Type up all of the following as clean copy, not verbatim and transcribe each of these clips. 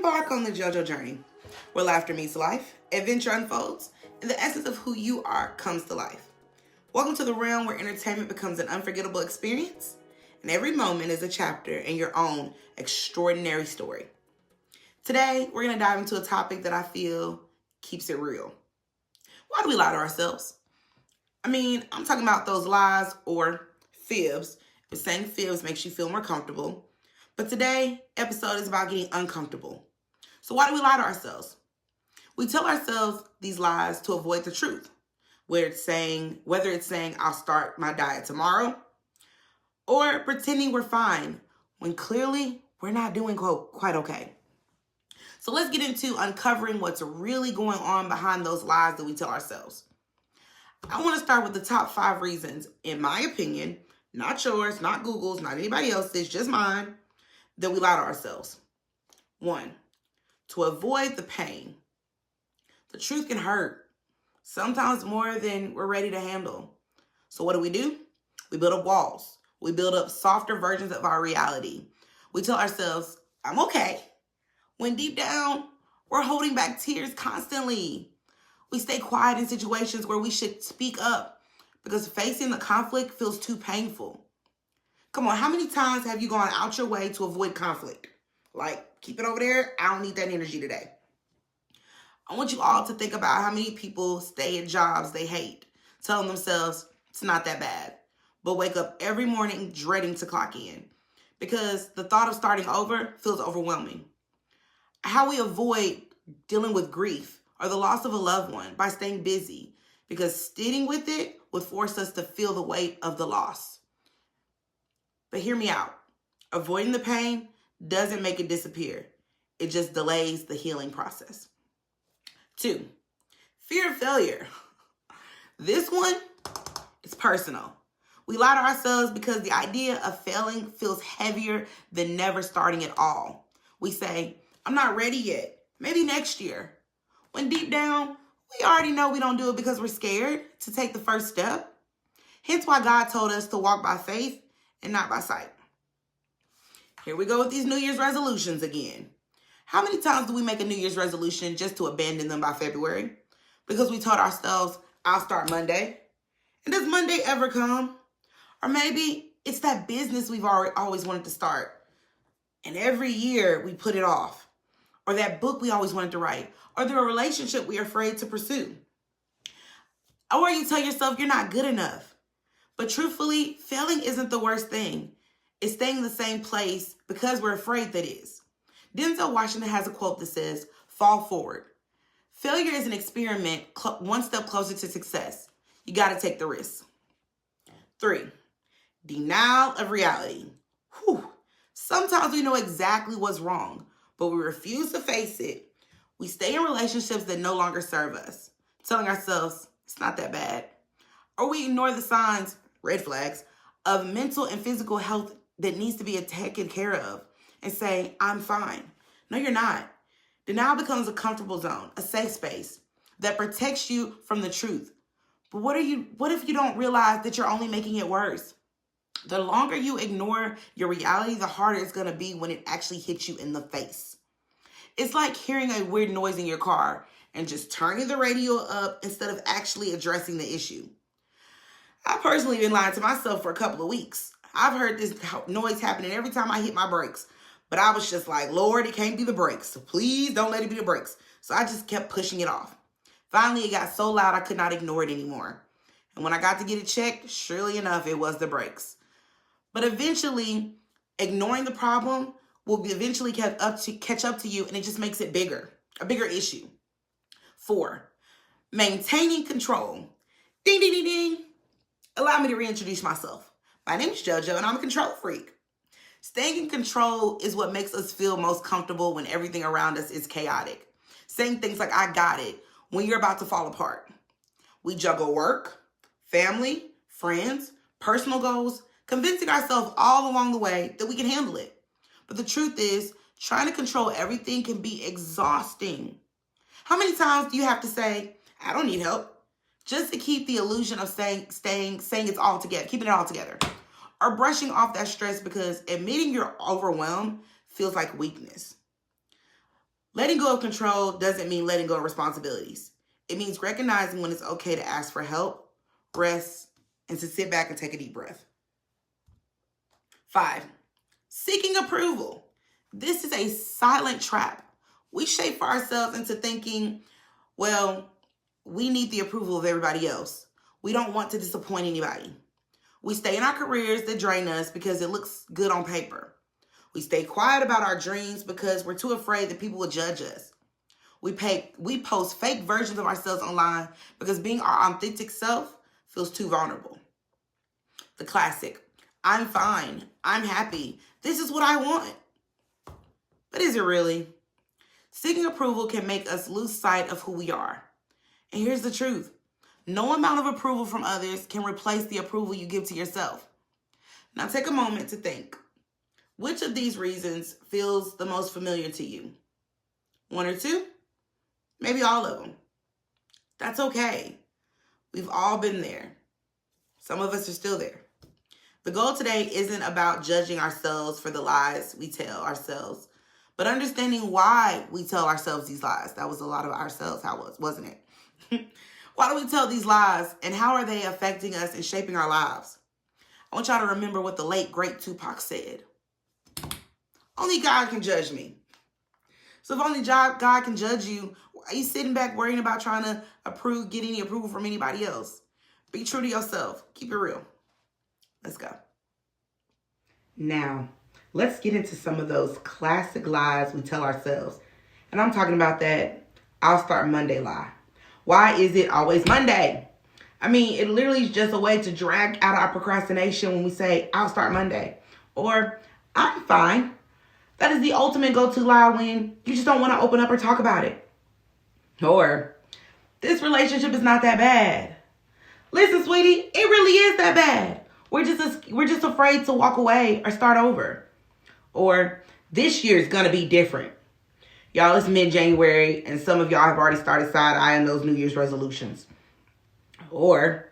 Embark on the JoJo journey, where laughter meets life, adventure unfolds, and the essence of who you are comes to life. Welcome to the realm where entertainment becomes an unforgettable experience, and every moment is a chapter in your own extraordinary story. Today, we're going to dive into a topic that I feel keeps it real. Why do we lie to ourselves? I'm talking about those lies or fibs. But saying fibs makes you feel more comfortable. But today's episode is about getting uncomfortable. So why do we lie to ourselves? We tell ourselves these lies to avoid the truth. Whether it's saying I'll start my diet tomorrow, or pretending we're fine when clearly we're not doing quite okay. So let's get into uncovering what's really going on behind those lies that we tell ourselves. I want to start with the top 5 reasons, in my opinion, not yours, not Google's, not anybody else's, just mine, that we lie to ourselves. 1, to avoid the pain. The truth can hurt, sometimes more than we're ready to handle. So what do? We build up walls. We build up softer versions of our reality. We tell ourselves, I'm okay, when deep down, we're holding back tears constantly. We stay quiet in situations where we should speak up because facing the conflict feels too painful. Come on, how many times have you gone out your way to avoid conflict? Like, keep it over there. I don't need that energy today. I want you all to think about how many people stay at jobs they hate, telling themselves it's not that bad, but wake up every morning dreading to clock in because the thought of starting over feels overwhelming. How we avoid dealing with grief or the loss of a loved one by staying busy because sitting with it would force us to feel the weight of the loss. But hear me out. Avoiding the pain doesn't make it disappear. It just delays the healing process. 2, fear of failure. This one is personal. We lie to ourselves because the idea of failing feels heavier than never starting at all. We say, I'm not ready yet. Maybe next year. When deep down, we already know we don't do it because we're scared to take the first step. Hence why God told us to walk by faith and not by sight. Here we go with these New Year's resolutions again. How many times do we make a New Year's resolution just to abandon them by February? Because we told ourselves, I'll start Monday. And does Monday ever come? Or maybe it's that business we've always wanted to start. And every year we put it off. Or that book we always wanted to write. Or the relationship we're afraid to pursue. Or you tell yourself you're not good enough. But truthfully, failing isn't the worst thing. It's staying in the same place because we're afraid that is. Denzel Washington has a quote that says, fall forward. Failure is an experiment one step closer to success. You got to take the risk. 3, denial of reality. Sometimes we know exactly what's wrong, but we refuse to face it. We stay in relationships that no longer serve us, telling ourselves it's not that bad. Or we ignore the signs, red flags, of mental and physical health that needs to be taken care of and say, I'm fine. No, you're not. Denial becomes a comfortable zone, a safe space that protects you from the truth. But what if you don't realize that you're only making it worse? The longer you ignore your reality, the harder it's going to be when it actually hits you in the face. It's like hearing a weird noise in your car and just turning the radio up instead of actually addressing the issue. I've personally been lying to myself for a couple of weeks. I've heard this noise happening every time I hit my brakes. But I was just like, Lord, it can't be the brakes. So please don't let it be the brakes. So I just kept pushing it off. Finally, it got so loud I could not ignore it anymore. And when I got to get it checked, surely enough, it was the brakes. But eventually, ignoring the problem will eventually catch up to you, and it just makes it bigger, a bigger issue. 4, maintaining control. Ding, ding, ding, ding. Allow me to reintroduce myself. My name is JoJo, and I'm a control freak. Staying in control is what makes us feel most comfortable when everything around us is chaotic. Saying things like, I got it, when you're about to fall apart. We juggle work, family, friends, personal goals, convincing ourselves all along the way that we can handle it. But the truth is, trying to control everything can be exhausting. How many times do you have to say, I don't need help, just to keep the illusion of saying it's all together, keeping it all together? Or brushing off that stress because admitting you're overwhelmed feels like weakness. Letting go of control doesn't mean letting go of responsibilities. It means recognizing when it's okay to ask for help, rest, and to sit back and take a deep breath. 5, seeking approval. This is a silent trap. We shape for ourselves into thinking, well, we need the approval of everybody else. We don't want to disappoint anybody. We stay in our careers that drain us because it looks good on paper. We stay quiet about our dreams because we're too afraid that people will judge us. We post fake versions of ourselves online because being our authentic self feels too vulnerable. The classic, I'm fine, I'm happy, this is what I want. But is it really? Seeking approval can make us lose sight of who we are. And here's the truth. No amount of approval from others can replace the approval you give to yourself. Now take a moment to think. Which of these reasons feels the most familiar to you? 1 or 2? Maybe all of them. That's okay. We've all been there. Some of us are still there. The goal today isn't about judging ourselves for the lies we tell ourselves, but understanding why we tell ourselves these lies. That was a lot of ourselves, wasn't it? Why do we tell these lies, and how are they affecting us and shaping our lives? I want y'all to remember what the late, great Tupac said. Only God can judge me. So if only God can judge you, why are you sitting back worrying about trying to get any approval from anybody else? Be true to yourself. Keep it real. Let's go. Now, let's get into some of those classic lies we tell ourselves. And I'm talking about that I'll start Monday lie. Why is it always Monday? I mean, it literally is just a way to drag out our procrastination when we say, I'll start Monday. Or, I'm fine. That is the ultimate go-to lie when you just don't want to open up or talk about it. Or, this relationship is not that bad. Listen, sweetie, it really is that bad. We're just afraid to walk away or start over. Or, this year is going to be different. Y'all, it's mid-January, and some of y'all have already started side-eyeing those New Year's resolutions. Or,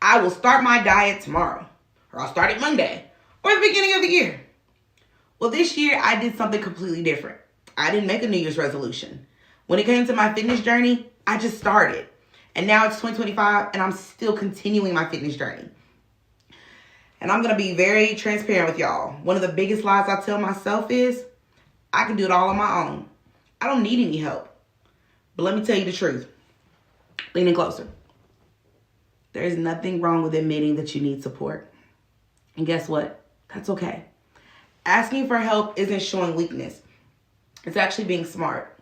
I will start my diet tomorrow. Or I'll start it Monday. Or the beginning of the year. Well, this year, I did something completely different. I didn't make a New Year's resolution. When it came to my fitness journey, I just started. And now it's 2025, and I'm still continuing my fitness journey. And I'm going to be very transparent with y'all. One of the biggest lies I tell myself is, I can do it all on my own. I don't need any help. But let me tell you the truth. Lean in closer. There is nothing wrong with admitting that you need support. And guess what? That's okay. Asking for help isn't showing weakness. It's actually being smart.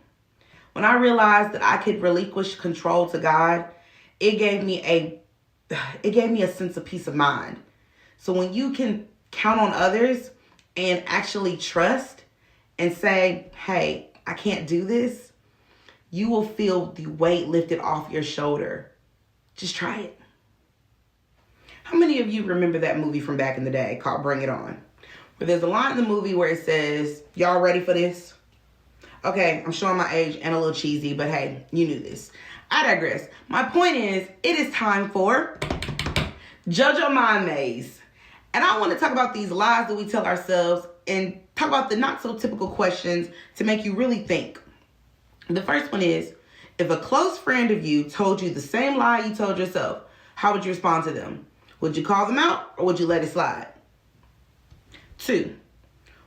When I realized that I could relinquish control to God, it gave me a sense of peace of mind. So when you can count on others and actually trust and say, hey, I can't do this, you will feel the weight lifted off your shoulder. Just try it. How many of you remember that movie from back in the day called Bring It On? Where there's a line in the movie where it says, y'all ready for this? Okay, I'm showing my age and a little cheesy, but hey, you knew this. I digress. My point is, it is time for JoJo Mind Maze. And I want to talk about these lies that we tell ourselves and talk about the not so typical questions to make you really think. The first one is, if a close friend of you told you the same lie you told yourself, how would you respond to them? Would you call them out or would you let it slide? 2,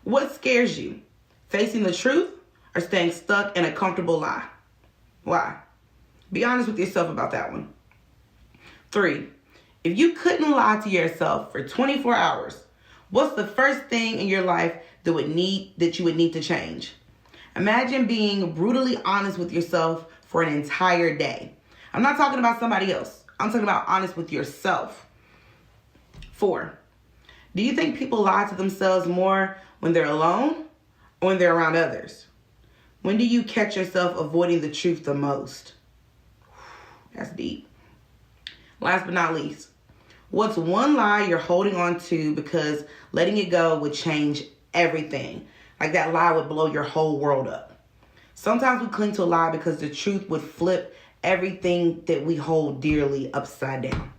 what scares you? Facing the truth or staying stuck in a comfortable lie? Why? Be honest with yourself about that one. 3, if you couldn't lie to yourself for 24 hours, what's the first thing in your life that you would need to change? Imagine being brutally honest with yourself for an entire day. I'm not talking about somebody else. I'm talking about honest with yourself. 4, do you think people lie to themselves more when they're alone or when they're around others? When do you catch yourself avoiding the truth the most? That's deep. Last but not least, what's one lie you're holding on to because letting it go would change everything? Like that lie would blow your whole world up. Sometimes we cling to a lie because the truth would flip everything that we hold dearly upside down.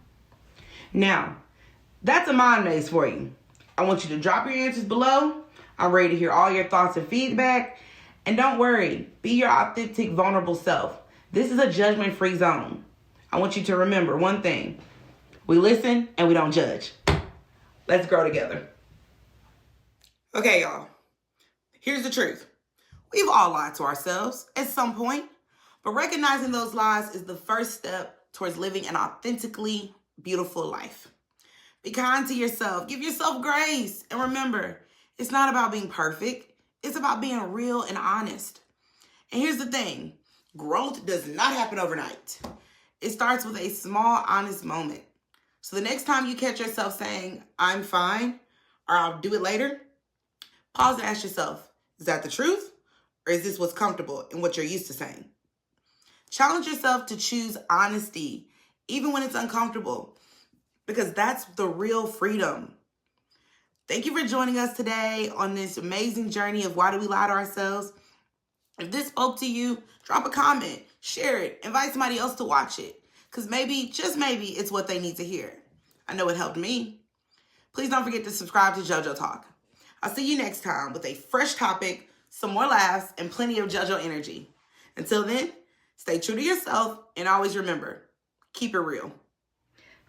Now, that's a mind maze for you. I want you to drop your answers below. I'm ready to hear all your thoughts and feedback. And don't worry, be your authentic, vulnerable self. This is a judgment-free zone. I want you to remember one thing. We listen and we don't judge. Let's grow together. Okay, y'all. Here's the truth. We've all lied to ourselves at some point, but recognizing those lies is the first step towards living an authentically beautiful life. Be kind to yourself. Give yourself grace. And remember, it's not about being perfect. It's about being real and honest. And here's the thing. Growth does not happen overnight. It starts with a small, honest moment. So the next time you catch yourself saying, I'm fine, or I'll do it later, pause and ask yourself, is that the truth? Or is this what's comfortable and what you're used to saying? Challenge yourself to choose honesty, even when it's uncomfortable, because that's the real freedom. Thank you for joining us today on this amazing journey of why do we lie to ourselves. If this spoke to you, drop a comment, share it, invite somebody else to watch it, because maybe, just maybe, it's what they need to hear. I know it helped me. Please don't forget to subscribe to JoJo Talk. I'll see you next time with a fresh topic, some more laughs, and plenty of JoJo energy. Until then, stay true to yourself and always remember, keep it real.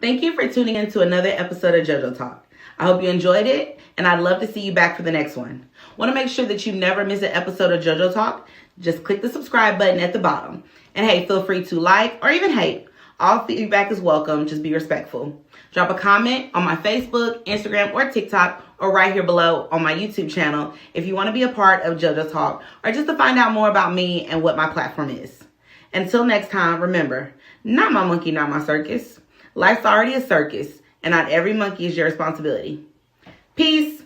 Thank you for tuning in to another episode of JoJo Talk. I hope you enjoyed it, and I'd love to see you back for the next one. Want to make sure that you never miss an episode of JoJo Talk? Just click the subscribe button at the bottom. And hey, feel free to like or even hate. All feedback is welcome. Just be respectful. Drop a comment on my Facebook, Instagram, or TikTok, or right here below on my YouTube channel if you want to be a part of JoJo Talk or just to find out more about me and what my platform is. Until next time, remember, not my monkey, not my circus. Life's already a circus, and not every monkey is your responsibility. Peace.